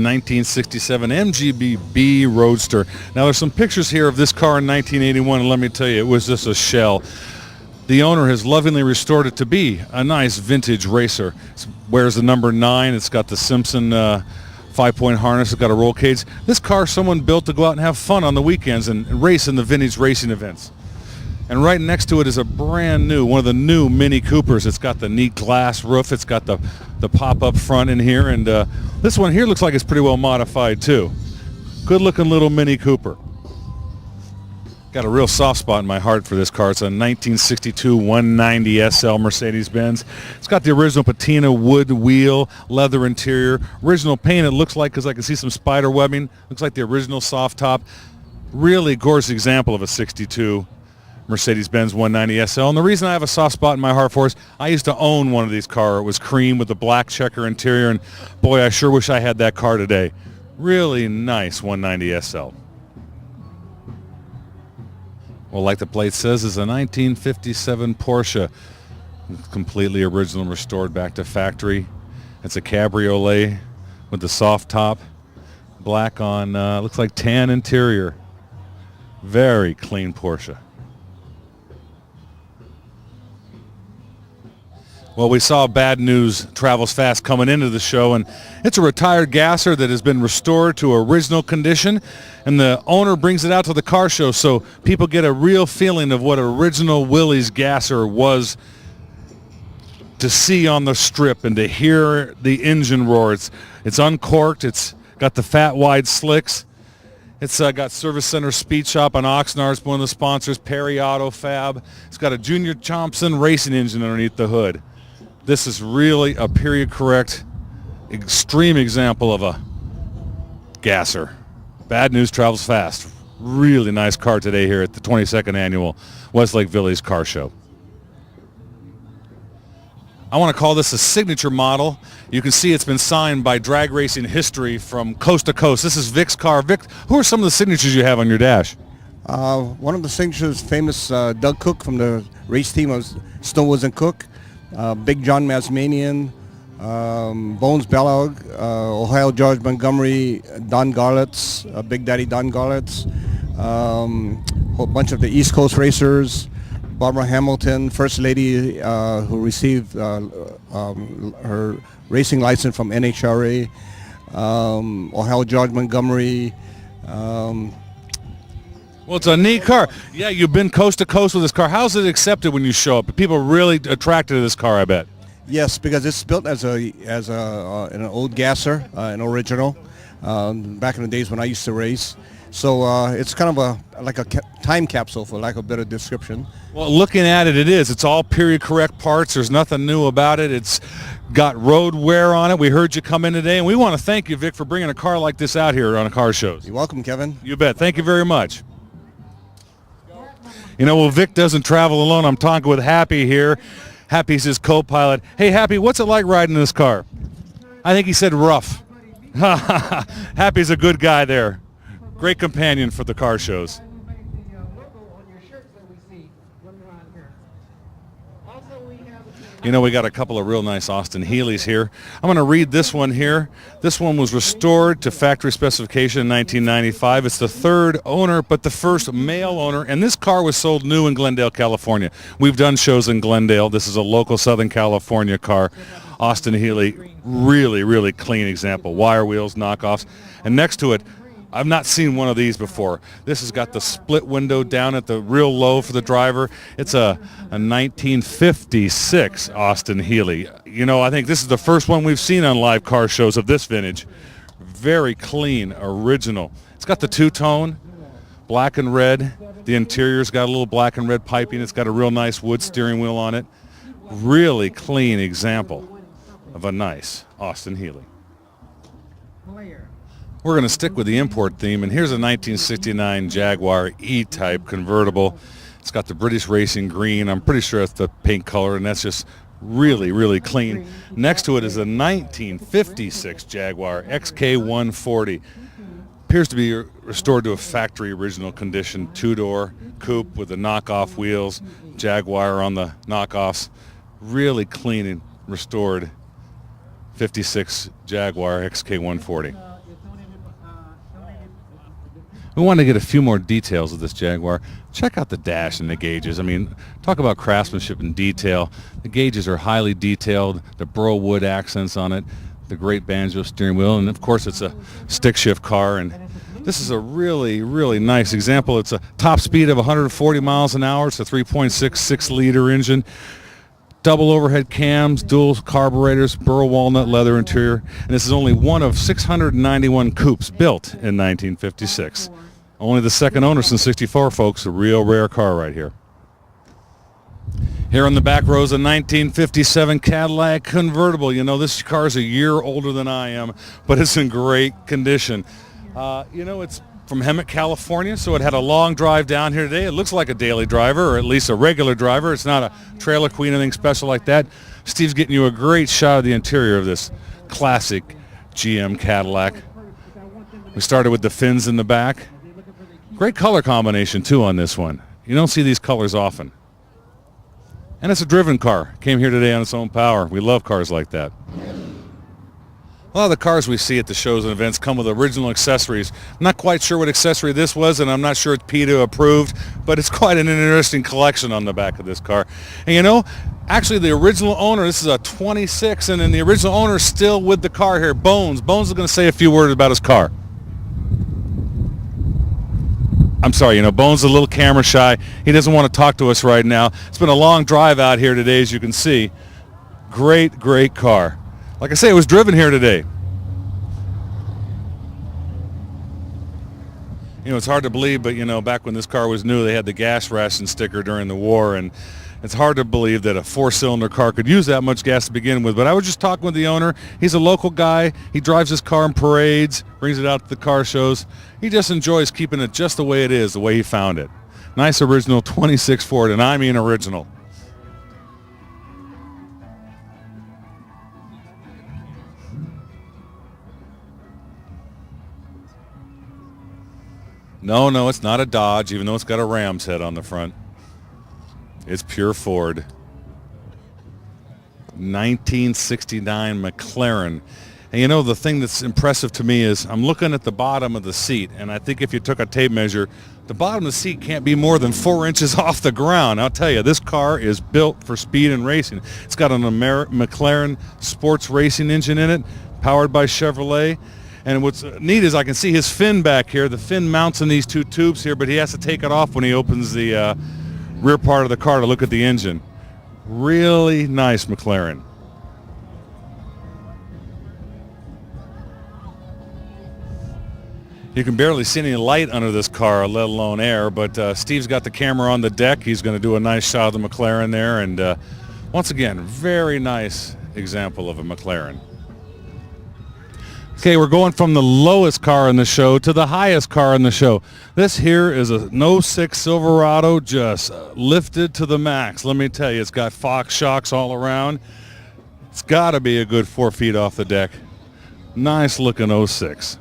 1967 MGB Roadster. Now there's some pictures here of this car in 1981, and let me tell you, it was just a shell. The owner has lovingly restored it to be a nice vintage racer. It wears the number 9. It's got the Simpson 5-point harness. It's got a roll cage. This car someone built to go out and have fun on the weekends and race in the vintage racing events. And right next to it is a brand new, one of the new Mini Coopers. It's got the neat glass roof. It's got the pop-up front in here. And this one here looks like it's pretty well modified too. Good-looking little Mini Cooper. Got a real soft spot in my heart for this car. It's a 1962 190 SL Mercedes-Benz. It's got the original patina wood wheel, leather interior. Original paint, it looks like, because I can see some spider webbing. Looks like the original soft top. Really gorgeous example of a 62 Mercedes-Benz 190 SL. And the reason I have a soft spot in my heart for it is I used to own one of these cars. It was cream with the black checker interior, and boy, I sure wish I had that car today. Really nice 190 SL. Well, like the plate says, is a 1957 Porsche. It's completely original and restored back to factory. It's a cabriolet with the soft top. Black on, looks like tan interior. Very clean Porsche. Well, we saw Bad News Travels Fast coming into the show, and it's a retired gasser that has been restored to original condition, and the owner brings it out to the car show so people get a real feeling of what original Willys gasser was to see on the strip and to hear the engine roar. It's uncorked. It's got the fat wide slicks. It's got Service Center Speed Shop on Oxnard, one of the sponsors, Perry Auto Fab. It's got a Junior Thompson racing engine underneath the hood. This is really a period correct, extreme example of a gasser. Bad News Travels Fast. Really nice car today here at the 22nd annual Westlake Willys Car Show. I want to call this a signature model. You can see it's been signed by drag racing history from coast to coast. This is Vic's car. Vic, who are some of the signatures you have on your dash? One of the signatures, famous Doug Cook from the race team of Snowwoods and Cook. Big John Masmanian, Bones Bellog, Ohio George Montgomery, Don Garlitz, Big Daddy Don Garlitz, a whole bunch of the East Coast racers, Barbara Hamilton, First Lady, who received her racing license from NHRA, Ohio George Montgomery. Well, it's a neat car. Yeah, you've been coast to coast with this car. How's it accepted when you show up? People are really attracted to this car, I bet. Yes, because it's built as an old gasser, an original, back in the days when I used to race. So it's kind of like a time capsule, for lack of a better description. Well, looking at it, it is. It's all period correct parts. There's nothing new about it. It's got road wear on it. We heard you come in today, and we want to thank you, Vic, for bringing a car like this out here on car shows. You're welcome, Kevin. You bet. Thank you very much. You know, well, Vic doesn't travel alone. I'm talking with Happy here. Happy's his co-pilot. Hey, Happy, what's it like riding this car? I think he said rough. Happy's a good guy there. Great companion for the car shows. You know, we got a couple of real nice Austin Healey's here. I'm going to read this one here. This one was restored to factory specification in 1995. It's the third owner, but the first male owner. And this car was sold new in Glendale, California. We've done shows in Glendale. This is a local Southern California car. Austin Healey, really, really clean example. Wire wheels, knockoffs. And next to it, I've not seen one of these before. This has got the split window down at the real low for the driver. It's a 1956 Austin Healey. You know, I think this is the first one we've seen on live car shows of this vintage. Very clean, original. It's got the two-tone, black and red. The interior's got a little black and red piping. It's got a real nice wood steering wheel on it. Really clean example of a nice Austin Healey. We're going to stick with the import theme, and here's a 1969 Jaguar E-Type convertible. It's got the British Racing green. I'm pretty sure that's the paint color, and that's just really, really clean. Next to it is a 1956 Jaguar XK140. Appears to be restored to a factory original condition, two-door coupe with the knockoff wheels, Jaguar on the knockoffs. Really clean and restored 56 Jaguar XK140. We want to get a few more details of this Jaguar. Check out the dash and the gauges. I mean, talk about craftsmanship and detail. The gauges are highly detailed. The burl wood accents on it. The great banjo steering wheel. And, of course, it's a stick shift car. And this is a really, really nice example. It's a top speed of 140 miles an hour. It's a 3.66-liter engine. Double overhead cams, dual carburetors, burl walnut leather interior, and this is only one of 691 coupes built in 1956. Only the second owner since '64, folks. A real rare car right here. Here on the back row is a 1957 Cadillac convertible. You know, this car is a year older than I am, but it's in great condition. It's from Hemet, California, so it had a long drive down here today. It looks like a daily driver, or at least a regular driver. It's not a trailer queen or anything special like that. Steve's getting you a great shot of the interior of this classic GM Cadillac. We started with the fins in the back. Great color combination, too, on this one. You don't see these colors often. And it's a driven car. Came here today on its own power. We love cars like that. A lot of the cars we see at the shows and events come with original accessories. I'm not quite sure what accessory this was, and I'm not sure it's PETA approved, but it's quite an interesting collection on the back of this car. And actually the original owner, this is a 26, and then the original owner is still with the car here, Bones. Bones is going to say a few words about his car. I'm sorry, Bones is a little camera shy. He doesn't want to talk to us right now. It's been a long drive out here today, as you can see. Great, great car. Like I say, it was driven here today. It's hard to believe, but, back when this car was new, they had the gas ration sticker during the war, and it's hard to believe that a four-cylinder car could use that much gas to begin with. But I was just talking with the owner. He's a local guy. He drives his car in parades, brings it out to the car shows. He just enjoys keeping it just the way it is, the way he found it. Nice original 26 Ford, and I mean original. No, it's not a Dodge, even though it's got a ram's head on the front. It's pure Ford. 1969 McLaren. And the thing that's impressive to me is I'm looking at the bottom of the seat, and I think if you took a tape measure, the bottom of the seat can't be more than 4 inches off the ground. I'll tell you, this car is built for speed and racing. It's got an McLaren sports racing engine in it, powered by Chevrolet. And what's neat is I can see his fin back here. The fin mounts in these two tubes here, but he has to take it off when he opens the rear part of the car to look at the engine. Really nice McLaren. You can barely see any light under this car, let alone air, but Steve's got the camera on the deck. He's going to do a nice shot of the McLaren there. And once again, very nice example of a McLaren. Okay, we're going from the lowest car in the show to the highest car in the show. This here is a 06 Silverado, just lifted to the max. Let me tell you, it's got Fox shocks all around. It's got to be a good 4 feet off the deck. Nice looking 06.